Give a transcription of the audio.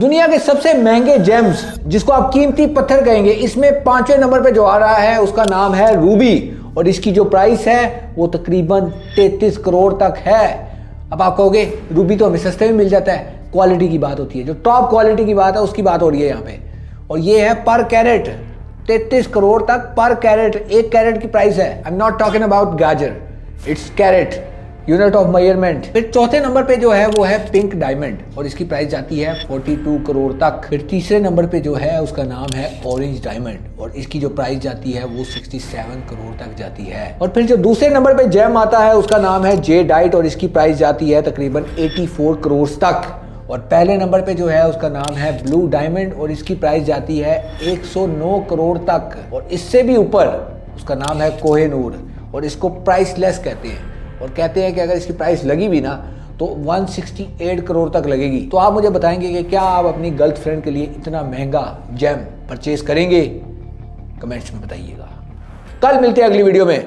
दुनिया के सबसे महंगे जेम्स जिसको आप कीमती पत्थर कहेंगे, इसमें 5वें नंबर पे जो आ रहा है उसका नाम है रूबी और इसकी जो प्राइस है वो तकरीबन 33 करोड़ तक है। अब आप कहोगे रूबी तो हमें सस्ते में मिल जाता है, क्वालिटी की बात होती है, जो टॉप क्वालिटी की बात है उसकी बात हो रही है यहाँ पे। और ये है पर कैरेट 33 करोड़ तक पर कैरेट, एक कैरेट की प्राइस है। I am not talking about gajar, it's carat, unit of measurement. फिर चौथे नंबर पे जो है वो है पिंक डायमंड और इसकी प्राइस जाती है 42 करोड़ तक। फिर तीसरे नंबर पे जो है उसका नाम है ऑरेंज डायमंड और इसकी जो प्राइस जाती है वो 67 करोड़ तक जाती है। और फिर जो दूसरे नंबर पे जेम आता है उसका नाम है जे डाइट और इसकी प्राइस जाती है तकरीबन 84 करोड़ तक। और पहले नंबर पे जो है उसका नाम है ब्लू डायमंड और इसकी प्राइस जाती है 109 करोड़ तक। और इससे भी ऊपर उसका नाम है कोहेनूर और इसको प्राइसलेस कहते हैं और कहते हैं कि अगर इसकी प्राइस लगी भी ना तो 168 करोड़ तक लगेगी। तो आप मुझे बताएंगे कि क्या आप अपनी गर्लफ्रेंड के लिए इतना महंगा जेम परचेज करेंगे? कमेंट्स में बताइएगा। कल मिलते हैं अगली वीडियो में।